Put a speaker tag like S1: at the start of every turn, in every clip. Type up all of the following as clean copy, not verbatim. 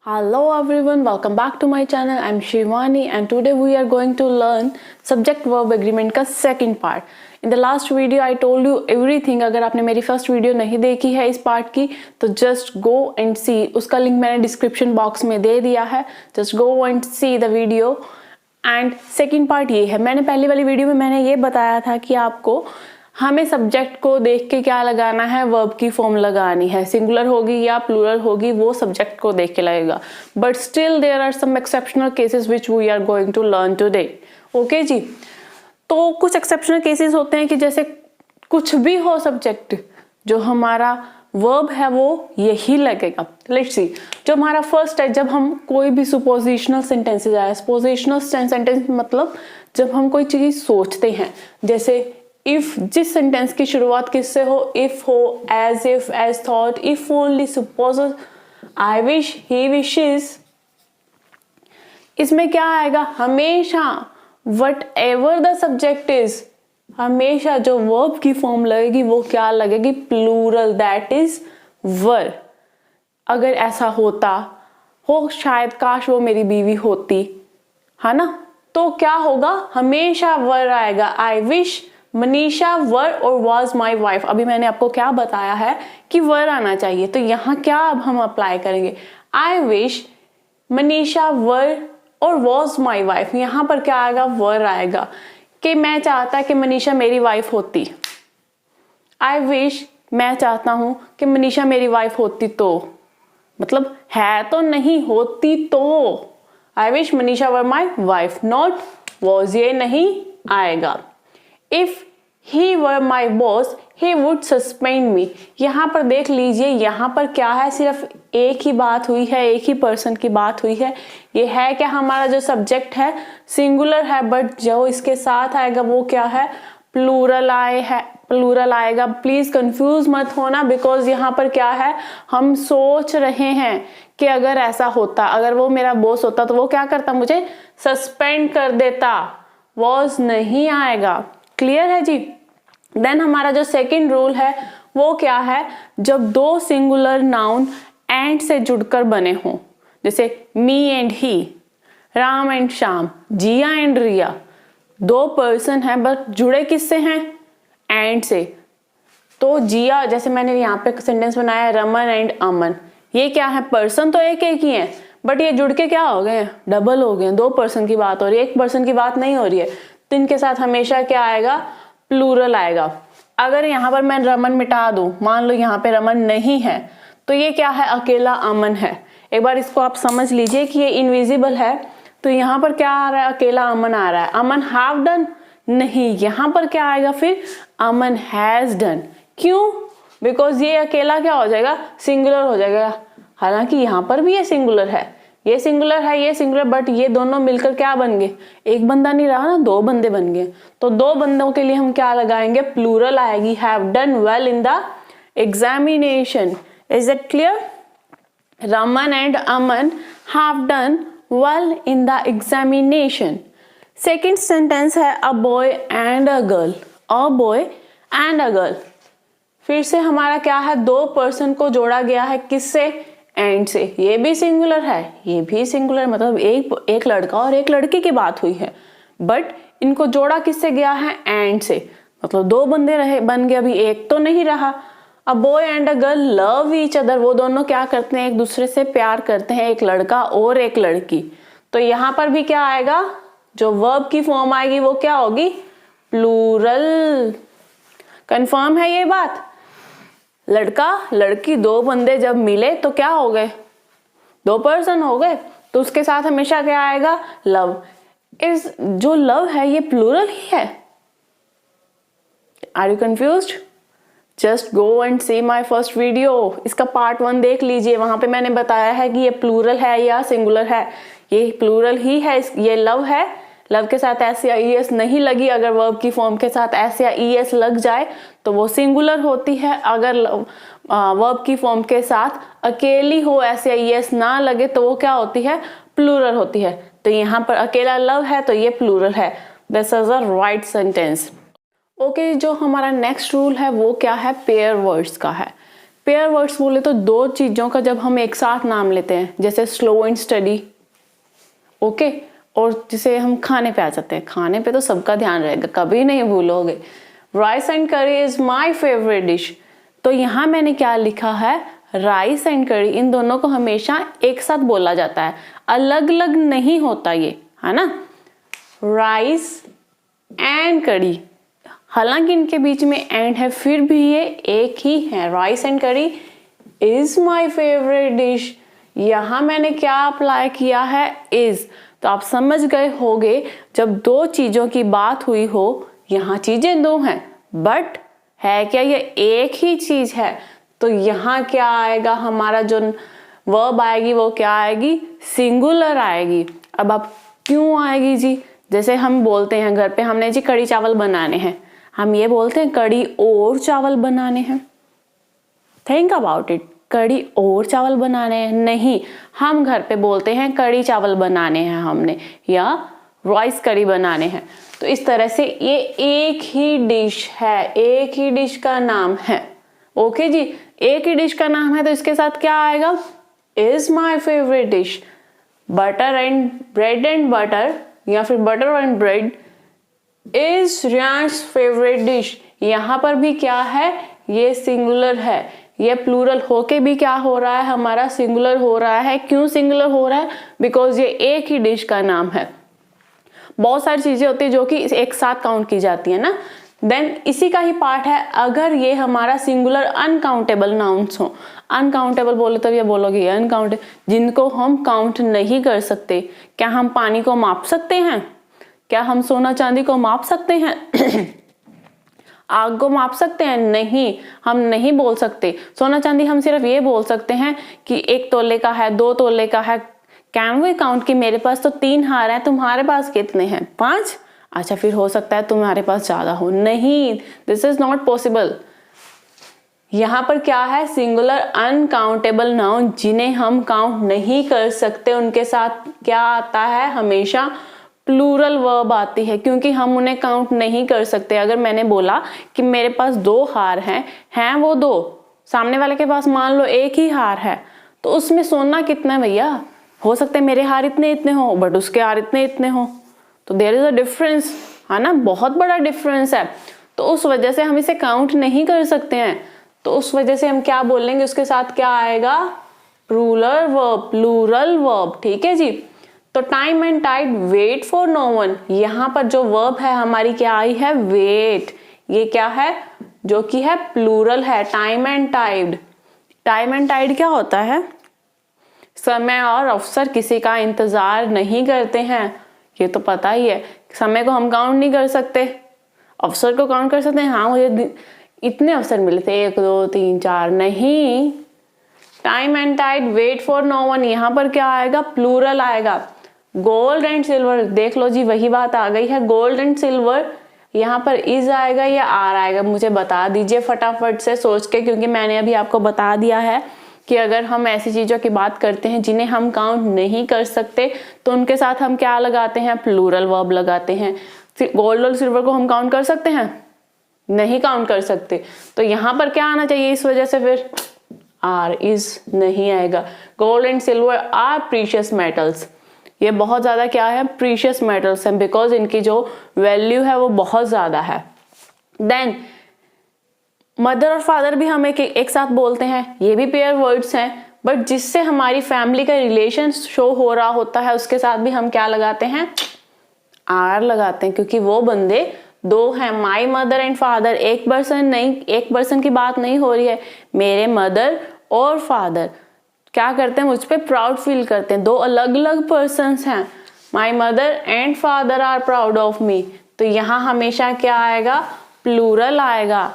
S1: Hello everyone, welcome back to my channel. I'm Shivani and today we are going to learn subject verb agreement का second part. In the last video I told you everything. अगर आपने मेरी first video नहीं देखी है इस part की तो just go and see. उसका link मैंने description box में दे दिया है. Just go and see the video. And second part ये है, मैंने पहली वाली वीडियो में मैंने ये बताया था कि आपको हमें सब्जेक्ट को देख के क्या लगाना है, वर्ब की फॉर्म लगानी है. सिंगुलर होगी या प्लूरल होगी वो सब्जेक्ट को देख के लगेगा. But still there are some exceptional cases which we are going to learn today. Okay जी, तो कुछ एक्सेप्शनल केसेस होते हैं कि जैसे कुछ भी हो सब्जेक्ट, जो हमारा वर्ब है वो यही लगेगा. लेट्स सी, जो हमारा फर्स्ट है, जब हम कोई भी सुपोजिशनल सेंटेंसेस आए. सुपोजिशनल सेंटेंस मतलब जब हम कोई चीज सोचते हैं, जैसे इफ, जिस सेंटेंस की शुरुआत किससे हो, इफ हो, as if, as thought, if only, suppose, I wish, he wishes. इसमें क्या आएगा, हमेशा whatever the subject is, हमेशा जो वर्ब की फॉर्म लगेगी वो क्या लगेगी, प्लूरल, दैट इज वर. अगर ऐसा होता हो, शायद काश वो मेरी बीवी होती, है ना, तो क्या होगा, हमेशा वर आएगा. आई विश मनीषा वर और वॉज माई वाइफ. अभी मैंने आपको क्या बताया है कि वर आना चाहिए, तो यहाँ क्या अब हम अप्लाई करेंगे, आई विश मनीषा वर और वॉज माई वाइफ. यहाँ पर क्या आएगा, वर आएगा. कि मैं चाहता कि मनीषा मेरी वाइफ होती. आई विश, मैं चाहता हूं कि मनीषा मेरी वाइफ होती, तो मतलब है तो नहीं, होती तो. I wish Manisha were my wife, not was, ये नहीं आएगा. If he were my boss he would suspend me. यहाँ पर देख लीजिए, यहाँ पर क्या है, सिर्फ एक ही बात हुई है, एक ही पर्सन की बात हुई है. ये है कि हमारा जो सब्जेक्ट है सिंगुलर है, बट जो इसके साथ आएगा वो क्या है, प्लूरल प्लूरल आएगा. प्लीज कंफ्यूज मत होना, बिकॉज यहाँ पर क्या है, हम सोच रहे हैं कि अगर ऐसा होता, अगर वो मेरा बॉस होता तो वो क्या करता, मुझे सस्पेंड कर देता. वॉज नहीं आएगा. क्लियर है जी. देन हमारा जो सेकंड रूल है वो क्या है, जब दो सिंगुलर नाउन एंड से जुड़कर बने हों, जैसे me and he, Ram and Shyam, Jiya and Riya. दो पर्सन हैं बट जुड़े किससे हैं, एंड से. तो जिया, जैसे मैंने यहाँ पे सेंटेंस बनाया रमन एंड अमन, ये क्या है, पर्सन तो एक एक ही है, बट ये जुड़ के क्या हो गए, डबल हो गए. दो पर्सन की बात हो रही है, एक पर्सन की बात नहीं हो रही है. तो इनके साथ हमेशा क्या आएगा, प्लूरल आएगा. अगर यहाँ पर मैं रमन मिटा दूं, मान लो यहाँ पे रमन नहीं है, तो ये क्या है, अकेला अमन है. एक बार इसको आप समझ लीजिए कि ये इनविजिबल है, तो यहाँ पर क्या आ रहा है, अकेला अमन आ रहा है. अमन हैव डन नहीं, यहाँ पर क्या आएगा फिर, अमन हैज डन. क्यों, बिकॉज ये अकेला क्या हो जाएगा, सिंगुलर हो जाएगा. हालांकि यहाँ पर भी ये सिंगुलर है, ये सिंगुलर है, ये सिंगुलर, बट ये दोनों मिलकर क्या बन गए, एक बंदा नहीं रहा ना, दो बंदे बन गए. तो दो बंदों के लिए हम क्या लगाएंगे, प्लूरल आएगी. Have done well in the examination. Is it clear, Raman and Aman have done well in the examination. Second sentence है a boy and a girl. A boy and a girl, फिर से हमारा क्या है, दो पर्सन को जोड़ा गया है, किससे, एंड से. ये भी सिंगुलर है, ये भी सिंगुलर, मतलब एक लड़का और एक लड़की की बात हुई है, बट इनको जोड़ा किससे गया है, एंड से. मतलब दो बंदे रहे, बन गए, अभी एक तो नहीं रहा. अ boy and a girl love each other, वो दोनों क्या करते हैं, एक दूसरे से प्यार करते हैं, एक लड़का और एक लड़की. तो यहाँ पर भी क्या आएगा, जो वर्ब की फॉर्म आएगी वो क्या होगी, प्लूरल. कंफर्म है ये बात. लड़का लड़की दो बंदे जब मिले तो क्या हो गए, दो पर्सन हो गए, तो उसके साथ हमेशा क्या आएगा, लव. इस जो लव है ये प्लूरल ही है. Are you confused, just go and see my first video. इसका पार्ट 1 देख लीजिए, वहां पे मैंने बताया है कि ये प्लूरल है या सिंगुलर है. ये प्लूरल ही है, ये लव है. लव के साथ एस या ईएस नहीं लगी, अगर वर्ब की फॉर्म के साथ एस या ईएस लग जाए तो वो सिंगुलर होती है. अगर वर्ब की फॉर्म के साथ अकेली हो, एस या ईएस ना लगे, तो वो क्या होती है, प्लूरल होती है. तो यहाँ पर अकेला लव है तो ये प्लूरल है. This is a right sentence. Okay, जो हमारा नेक्स्ट रूल है वो क्या है, पेयर वर्ड्स का है. पेयर वर्ड्स बोले तो दो चीजों का जब हम एक साथ नाम लेते हैं, जैसे स्लो एंड स्टडी, ओके, और जिसे हम खाने पे आ जाते हैं, खाने पे तो सबका ध्यान रहेगा, कभी नहीं भूलोगे। राइस एंड करी इज माई फेवरेट डिश। तो यहाँ मैंने क्या लिखा है, राइस एंड करी, इन दोनों को हमेशा एक साथ बोला जाता है, अलग अलग नहीं होता ये, है ना। राइस एंड करी, हालांकि इनके बीच में एंड है, फिर भी ये एक ही है। राइस एंड करी इज माई फेवरेट डिश। यहां मैंने क्या अप्लाई किया है, इज। तो आप समझ गए होगे, जब दो चीजों की बात हुई हो, यहां चीजें दो हैं बट है क्या ये एक ही चीज है, तो यहां क्या आएगा, हमारा जो वर्ब आएगी वो क्या आएगी, सिंगुलर आएगी। अब आप क्यों आएगी जी, जैसे हम बोलते हैं घर पे हमने जी कड़ी चावल बनाने हैं, हम ये बोलते हैं कड़ी और चावल बनाने हैं। थिंक अबाउट इट, कड़ी और चावल बनाने हैं, नहीं, हम घर पे बोलते हैं कड़ी चावल बनाने हैं हमने, या राइस करी बनाने हैं। तो इस तरह से ये एक ही डिश है, एक ही डिश का नाम है। ओके जी, एक ही डिश का नाम है, तो इसके साथ क्या आएगा, is my favourite dish. Butter and bread and butter, या फिर butter and bread is Riyansh favourite dish. यहां पर भी क्या है, ये सिंगुलर है, ये प्लूरल होके भी क्या हो रहा है, हमारा सिंगुलर हो रहा है। क्यों सिंगुलर हो रहा है, बिकॉज ये एक ही डिश का नाम है। बहुत सारी चीजें होती है जो कि एक साथ काउंट की जाती है ना, देन इसी का ही पार्ट है अगर ये हमारा सिंगुलर अनकाउंटेबल नाउन्स हो। अनकाउंटेबल बोले तब ये बोलोगे अनकाउंटेबल, जिनको हम काउंट नहीं कर सकते। क्या हम पानी को माप सकते हैं, क्या हम सोना चांदी को माप सकते हैं आग को माप सकते हैं, नहीं, हम नहीं बोल सकते। सोना चांदी हम सिर्फ ये बोल सकते हैं कि 1 तोले का है, 2 तोले का है। कैन वी काउंट कि मेरे पास तो 3 हार हैं, तुम्हारे पास कितने हैं, 5, अच्छा फिर हो सकता है तुम्हारे पास ज्यादा हो, नहीं, दिस इज नॉट पॉसिबल। यहां पर क्या है, सिंगुलर अनकाउंटेबल नाउन, जिन्हें हम काउंट नहीं कर सकते, उनके साथ क्या आता है, हमेशा प्लूरल वर्ब आती है, क्योंकि हम उन्हें काउंट नहीं कर सकते। अगर मैंने बोला कि मेरे पास 2 हार हैं वो 2, सामने वाले के पास मान लो 1 ही हार है, तो उसमें सोना कितना है भैया, हो सकता है मेरे हार इतने इतने हो बट उसके हार इतने इतने हो, तो देयर इज अ डिफरेंस, है ना, बहुत बड़ा डिफरेंस है। तो उस वजह से हम इसे काउंट नहीं कर सकते हैं, तो उस वजह से हम क्या बोलेंगे, उसके साथ क्या आएगा, प्लूरल वर्ब, प्लूरल वर्ब, ठीक है जी। तो time and tide wait for no one, यहां पर जो वर्ब है हमारी क्या आई है, वेट, ये क्या है, जो कि है प्लूरल है, time and tide. Time and tide क्या होता है, समय और अवसर किसी का इंतजार नहीं करते हैं, ये तो पता ही है। समय को हम काउंट नहीं कर सकते, अवसर को काउंट कर सकते हैं, हाँ मुझे इतने अवसर मिले थे, 1 2 3 4, नहीं। Time and tide wait for no one, यहां पर क्या आएगा, प्लूरल आएगा। गोल्ड एंड सिल्वर, देख लो जी वही बात आ गई है, गोल्ड एंड सिल्वर, यहाँ पर इज आएगा या आर आएगा, मुझे बता दीजिए फटाफट से सोच के, क्योंकि मैंने अभी आपको बता दिया है कि अगर हम ऐसी चीजों की बात करते हैं जिन्हें हम काउंट नहीं कर सकते, तो उनके साथ हम क्या लगाते हैं, प्लूरल वर्ब लगाते हैं। गोल्ड और सिल्वर को हम काउंट कर सकते हैं, नहीं काउंट कर सकते, तो यहाँ पर क्या आना चाहिए, इस वजह से फिर आर, इज नहीं आएगा। Gold and silver are precious metals, ये बहुत ज्यादा क्या है, प्रीशियस मेटल्स हैं, बिकॉज इनकी जो वैल्यू है वो बहुत ज्यादा है। देन मदर और फादर भी हम एक साथ बोलते हैं, ये भी पेयर वर्ड्स हैं, बट जिससे हमारी फैमिली का रिलेशन शो हो रहा होता है उसके साथ भी हम क्या लगाते हैं, आर लगाते हैं, क्योंकि वो बंदे 2 हैं, माई मदर एंड फादर, एक पर्सन नहीं, एक पर्सन की बात नहीं हो रही है, मेरे मदर और फादर क्या करते हैं, मुझ पे प्राउड फील करते हैं, 2 अलग अलग पर्सन्स हैं, my mother and father are proud of me, तो यहाँ हमेशा क्या आएगा, प्लूरल आएगा।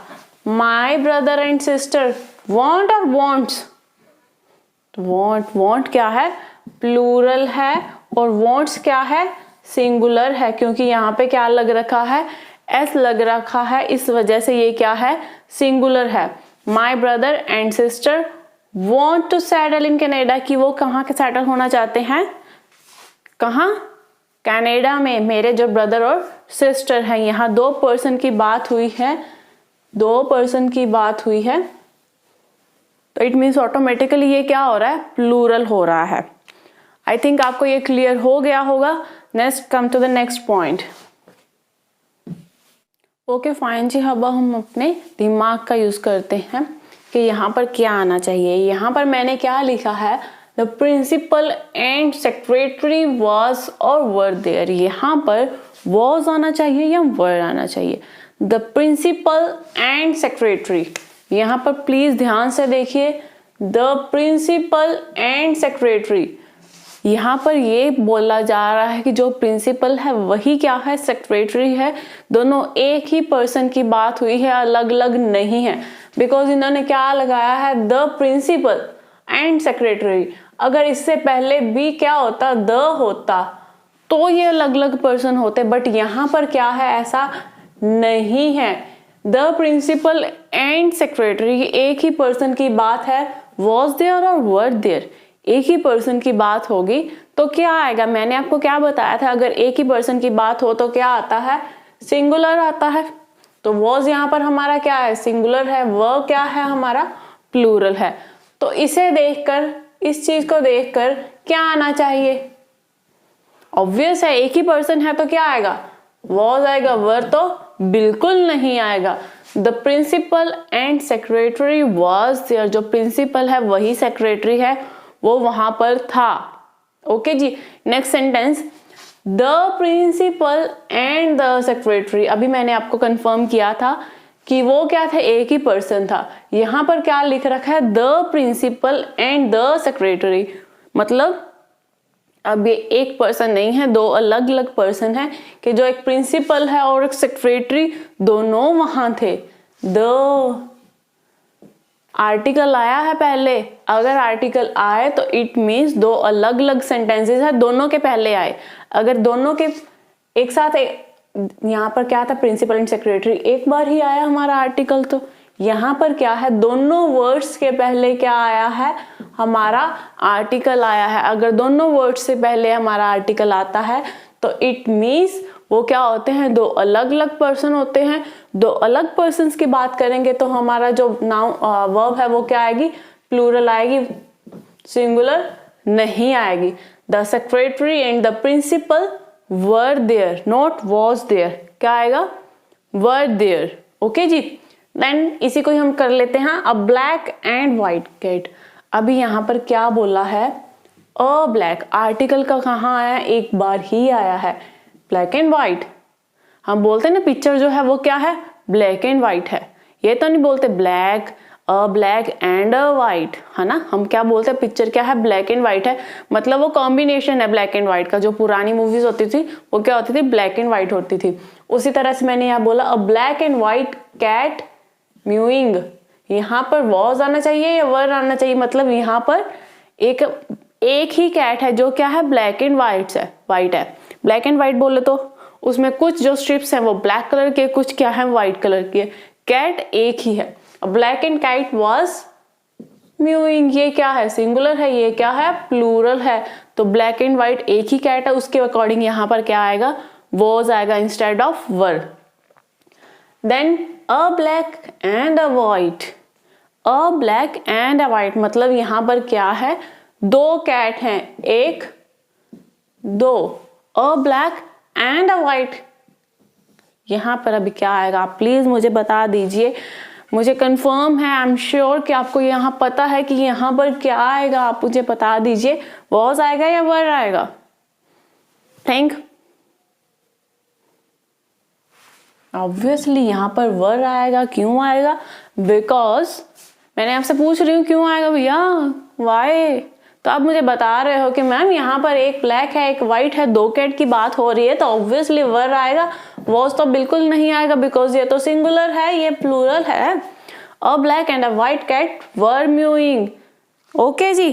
S1: My brother and sister want और वॉन्ट्स, वॉन्ट क्या है, प्लूरल है, और वॉन्ट्स क्या है, सिंगुलर है, क्योंकि यहाँ पे क्या लग रखा है, एस लग रखा है, इस वजह से ये क्या है, सिंगुलर है। My brother and sister want to settle in Canada, कि वो कहाँ के सेटल होना चाहते हैं, कहाँ, कनाडा में। मेरे जो ब्रदर और सिस्टर हैं, यहाँ 2 पर्सन की बात हुई है, 2 पर्सन की बात हुई है, तो इट मीन्स ऑटोमेटिकली ये क्या हो रहा है, प्लूरल हो रहा है। आई थिंक आपको ये क्लियर हो गया होगा। Next come to the next point. Okay fine जी, अब हम अपने दिमाग का यूज करते हैं कि यहाँ पर क्या आना चाहिए। यहाँ पर मैंने क्या लिखा है, the principal and secretary was और वर देयर। यहाँ पर वॉज आना चाहिए या वर आना चाहिए। द प्रिंसिपल एंड सेक्रेटरी, यहाँ पर प्लीज ध्यान से देखिए, द प्रिंसिपल एंड सेक्रेटरी। यहाँ पर ये बोला जा रहा है कि जो प्रिंसिपल है वही क्या है, सेक्रेटरी है। दोनों एक ही पर्सन की बात हुई है, अलग अलग नहीं है। बिकॉज इन्होंने क्या लगाया है, द प्रिंसिपल एंड सेक्रेटरी। अगर इससे पहले भी क्या होता, द होता, तो ये अलग अलग पर्सन होते, बट यहाँ पर क्या है, ऐसा नहीं है। द प्रिंसिपल एंड सेक्रेटरी एक ही पर्सन की बात है। वॉज देयर और वर देयर एक ही पर्सन की बात होगी तो क्या आएगा, मैंने आपको क्या बताया था, अगर एक ही पर्सन की बात हो तो क्या आता है, सिंगुलर आता है। तो वॉज यहाँ पर हमारा क्या है, सिंगुलर है। वर क्या है हमारा, प्लूरल है। तो इसे देखकर, इस चीज को देखकर क्या आना चाहिए, ऑब्वियस है, एक ही पर्सन है तो क्या आएगा, वॉज आएगा। वर तो बिल्कुल नहीं आएगा। The principal and secretary was there, जो प्रिंसिपल है वही सेक्रेटरी है, वो वहां पर था। ओके जी, next sentence, the principal and the secretary. अभी मैंने आपको कंफर्म किया था कि वो क्या था, एक ही पर्सन था। यहां पर क्या लिख रखा है, the principal and the secretary, मतलब अब ये एक पर्सन नहीं है, दो अलग अलग पर्सन है कि जो एक प्रिंसिपल है और एक सेक्रेटरी दोनों वहां थे। द आर्टिकल आया है पहले, अगर आर्टिकल आए तो इट मीन्स दो अलग अलग सेंटेंसेस है, दोनों के पहले आए। अगर दोनों के एक साथ यहाँ पर क्या था, प्रिंसिपल एंड सेक्रेटरी, एक बार ही आया हमारा आर्टिकल, तो यहाँ पर क्या है, दोनों वर्ड्स के पहले क्या आया है, हमारा आर्टिकल आया है। अगर दोनों वर्ड्स से पहले हमारा आर्टिकल आता है तो इट मीन्स वो क्या होते हैं, दो अलग अलग पर्सन होते हैं। दो अलग पर्सन्स की बात करेंगे तो हमारा जो नाउन वर्ब है वो क्या आएगी, प्लूरल आएगी, सिंगुलर नहीं आएगी। The secretary and the principal were there, not was there. क्या आएगा, वर देयर। ओके जी, देन इसी को हम कर लेते हैं, a black and white cat. अभी यहाँ पर क्या बोला है, अ ब्लैक, आर्टिकल का कहाँ आया, एक बार ही आया है, ब्लैक एंड व्हाइट। हम बोलते हैं ना पिक्चर जो है वो क्या है, ब्लैक एंड व्हाइट है। ये तो नहीं बोलते black, a black and a white, है ना। हम क्या बोलते हैं, पिक्चर क्या है, ब्लैक एंड व्हाइट है, मतलब वो कॉम्बिनेशन है ब्लैक एंड व्हाइट का। जो पुरानी मूवीज होती थी वो क्या होती थी, ब्लैक एंड व्हाइट होती थी। उसी तरह से मैंने यहाँ बोला, a black and white cat mewing. यहाँ पर वॉज आना चाहिए या वर आना चाहिए, मतलब यहाँ पर एक ही कैट है जो क्या है, ब्लैक एंड व्हाइट है। ब्लैक एंड व्हाइट बोले तो उसमें कुछ जो स्ट्रिप्स हैं वो ब्लैक कलर के, कुछ क्या है, व्हाइट कलर के। कैट एक ही है। Black and kite was mowing, ये क्या है, सिंगुलर है, ये क्या है, प्लूरल है। तो ब्लैक एंड व्हाइट एक ही कैट है, उसके अकॉर्डिंग यहाँ पर क्या आएगा, वॉज आएगा instead of were. Then a black and a white, a black and a white, मतलब यहाँ पर क्या है, दो कैट हैं, एक दो, अ ब्लैक एंड अ व्हाइट। यहां पर अभी क्या आएगा, आप प्लीज मुझे बता दीजिए, मुझे कंफर्म है, आई एम श्योर कि आपको यहाँ पता है कि यहाँ पर क्या आएगा, आप मुझे बता दीजिए, वॉज आएगा या वर आएगा। थिंक, ऑब्वियसली यहाँ पर वर आएगा। क्यों आएगा, बिकॉज मैंने आपसे पूछ रही हूँ क्यों आएगा भैया, वाई। तो आप मुझे बता रहे हो कि मैम यहाँ पर एक ब्लैक है एक व्हाइट है, दो कैट की बात हो रही है, तो ऑब्वियसली वर आएगा, वॉज तो बिल्कुल नहीं आएगा, बिकॉज ये तो सिंगुलर है, ये प्लूरल है। A black and a white cat were mewing. Okay जी,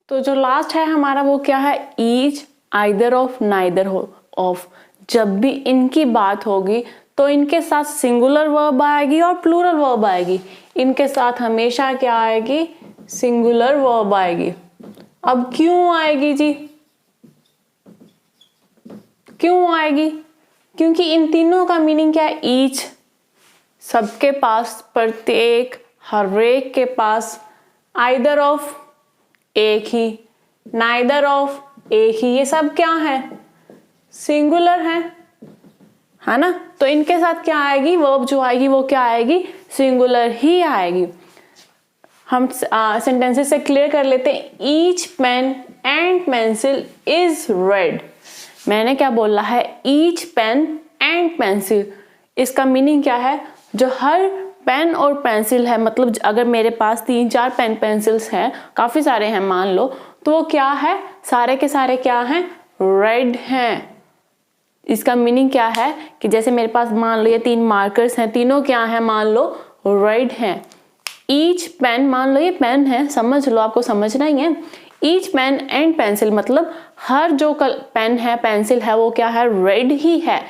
S1: तो जो लास्ट है हमारा वो क्या है, each, either of, neither of. जब भी इनकी बात होगी तो इनके साथ सिंगुलर वर्ब आएगी और प्लूरल वर्ब आएगी। इनके साथ हमेशा क्या आएगी, सिंगुलर वर्ब आएगी। अब क्यों आएगी जी, क्यों आएगी, क्योंकि इन तीनों का मीनिंग क्या है, ईच, सबके पास, प्रत्येक, हर एक के पास आइदर ऑफ एक ही, नाइदर ऑफ एक ही, ये सब क्या है, सिंगुलर है ना। तो इनके साथ क्या आएगी, वर्ब जो आएगी वो क्या आएगी, सिंगुलर ही आएगी। हम सेंटेंसेस से क्लियर कर लेते हैं। Each pen and pencil is red. मैंने क्या बोला है, ईच पेन एंड पेंसिल, इसका मीनिंग क्या है, जो हर पेन और पेंसिल है, मतलब अगर मेरे पास 3-4 पेन पेंसिल्स हैं, काफी सारे हैं मान लो, तो वो क्या है, सारे के सारे क्या हैं, रेड हैं। इसका मीनिंग क्या है कि जैसे मेरे पास मान लो ये 3 मार्कर्स हैं, तीनों क्या है, मान लो रेड हैं। ईच पेन, मान लो ये पेन है, समझ लो, आपको समझना ही है। ईच पेन एंड पेंसिल मतलब हर जो पेन है पेंसिल है वो क्या है, रेड ही है।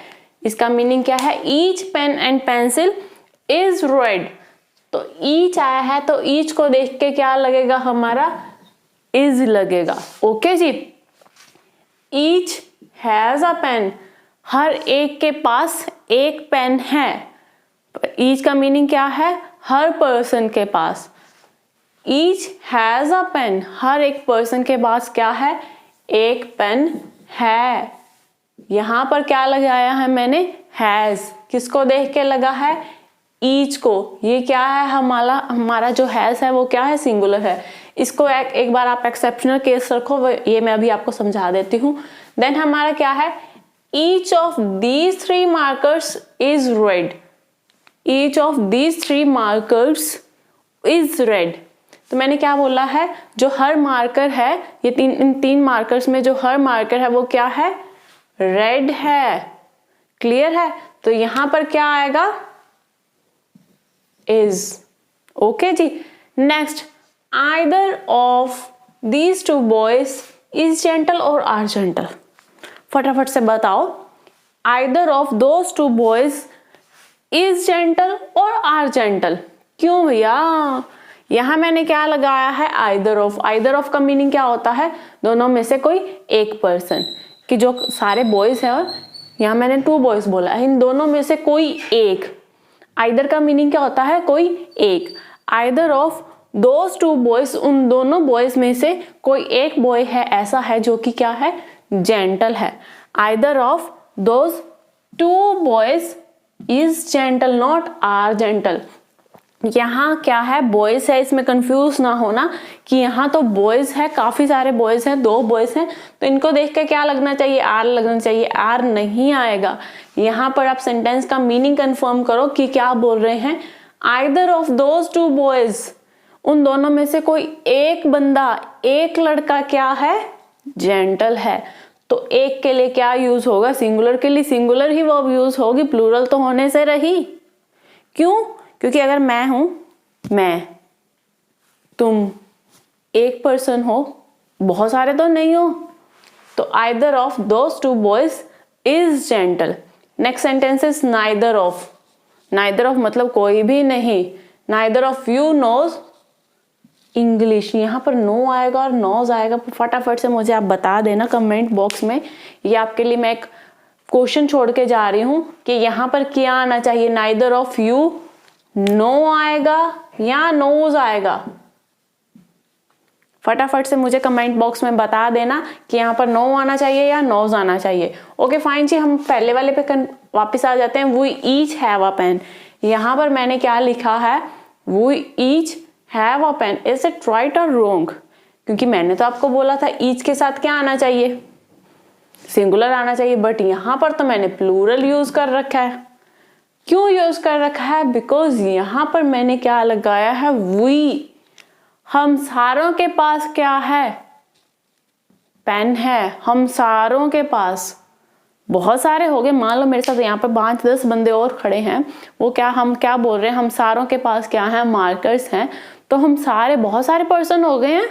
S1: इसका मीनिंग क्या है, each pen and pencil is red. तो ईच आया है तो ईच को देख के क्या लगेगा, हमारा इज लगेगा। ओके जी। ईच हैज अ पेन, हर एक के पास एक पेन है। ईच का मीनिंग क्या है, हर पर्सन के पास। ईच हैज अ पेन, हर एक पर्सन के पास क्या है, एक पेन है। यहां पर क्या लगाया है मैंने, हैज, किसको देख के लगा है, ईच को। ये क्या है, हमारा जो हैज है वो क्या है, सिंगुलर है। इसको एक बार आप एक्सेप्शनल केस रखो, ये मैं अभी आपको समझा देती हूँ। देन हमारा क्या है, each of these 3 markers is red. Each of these 3 markers is red. तो मैंने क्या बोला है, जो हर मार्कर है, ये इन 3 मार्कर्स में जो हर मार्कर है वो क्या है, रेड है। क्लियर है। तो यहां पर क्या आएगा, इज। ओके जी। Next, either of these 2 boys is gentle और आर जेंटल। फटाफट से बताओ, either of those 2 boys is gentle और आर जेंटल। क्यों भैया, यहां मैंने क्या लगाया है, आइदर ऑफ। आइदर ऑफ का मीनिंग क्या होता है, दोनों में से कोई एक पर्सन, कि जो सारे बॉयज हैं, और यहां मैंने 2 बॉयज बोला है, इन दोनों में से कोई एक। आइदर का मीनिंग क्या होता है, कोई एक। आइदर ऑफ दोज 2 बॉयज, उन दोनों बॉयज में से कोई एक बॉय है, ऐसा है जो कि क्या है, जेंटल है। Either of those 2 boys is gentle, not are gentle. यहाँ क्या है, बॉयज है, इसमें कंफ्यूज ना होना कि यहाँ तो बॉयज है, काफी सारे बॉयज हैं, 2 बॉयज हैं, तो इनको देख के क्या लगना चाहिए, आर लगना चाहिए। आर नहीं आएगा। यहाँ पर आप सेंटेंस का मीनिंग कंफर्म करो कि क्या बोल रहे हैं, आइदर ऑफ दोज 2 बॉयज, उन दोनों में से कोई एक बंदा, एक लड़का क्या है, जेंटल है। तो एक के लिए क्या यूज होगा, सिंगुलर के लिए सिंगुलर ही वर्ब यूज होगी, प्लूरल तो होने से रही। क्यों, क्योंकि अगर मैं हूं, मैं, तुम एक पर्सन हो, बहुत सारे तो नहीं हो। तो either of those 2 boys is gentle. Next sentence is neither of. Neither of मतलब कोई भी नहीं। Neither of you knows English. यहाँ पर नो आएगा और नोज आएगा, फटाफट से मुझे आप बता देना कमेंट बॉक्स में। ये आपके लिए मैं एक क्वेश्चन छोड़ के जा रही हूँ कि यहाँ पर क्या आना चाहिए, नाइदर ऑफ यू नो आएगा या नोज आएगा। फटाफट से मुझे कमेंट बॉक्स में बता देना कि यहाँ पर नो आना चाहिए या नोज आना चाहिए। ओके फाइन जी, हम पहले वाले पे वापस आ जाते हैं। We each have a pen. यहाँ पर मैंने क्या लिखा है, we each have a pen. Is it right और रॉन्ग? क्योंकि मैंने तो आपको बोला था ईच के साथ क्या आना चाहिए, सिंगुलर आना चाहिए, बट यहाँ पर तो मैंने प्लूरल यूज कर रखा है। क्यों यूज कर रखा है? बिकॉज यहां पर मैंने क्या लगाया है, वी। हम सारों के पास क्या है, पेन है। हम सारों के पास, बहुत सारे हो गए, मान लो मेरे साथ यहाँ पर 5-10 बंदे और खड़े हैं, वो क्या, हम क्या बोल रहे हैं, हम सारों के पास क्या है, मार्कर्स हैं। तो हम सारे, बहुत सारे पर्सन हो गए हैं।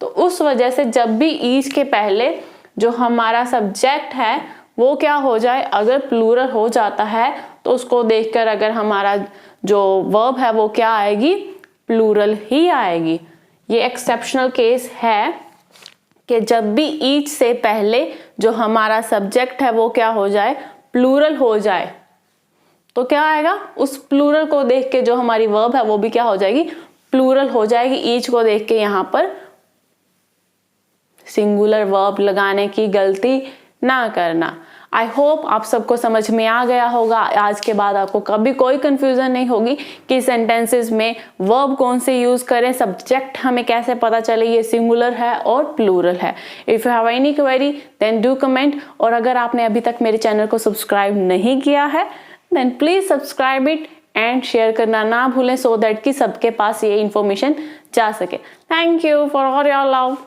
S1: तो उस वजह से जब भी ईच के पहले जो हमारा सब्जेक्ट है वो क्या हो जाए, अगर प्लूरल हो जाता है तो उसको देखकर अगर हमारा जो वर्ब है वो क्या आएगी, प्लूरल ही आएगी। ये एक्सेप्शनल केस है कि जब भी ईच से पहले जो हमारा सब्जेक्ट है वो क्या हो जाए, प्लूरल हो जाए। तो क्या आएगा, उस प्लूरल को देख के जो हमारी वर्ब है वो भी क्या हो जाएगी, प्लूरल हो जाएगी। ईच को देख के यहाँ पर सिंगुलर वर्ब लगाने की गलती ना करना। आई होप आप सबको समझ में आ गया होगा। आज के बाद आपको कभी कोई कंफ्यूजन नहीं होगी कि सेंटेंसेस में वर्ब कौन से यूज करें, सब्जेक्ट हमें कैसे पता चले ये सिंगुलर है और प्लूरल है। If you have any query then do comment. और अगर आपने अभी तक मेरे चैनल को सब्सक्राइब नहीं किया है then please subscribe it and share करना ना भूलें, सो दैट कि सबके पास ये इंफॉर्मेशन जा सके। Thank you for all your love.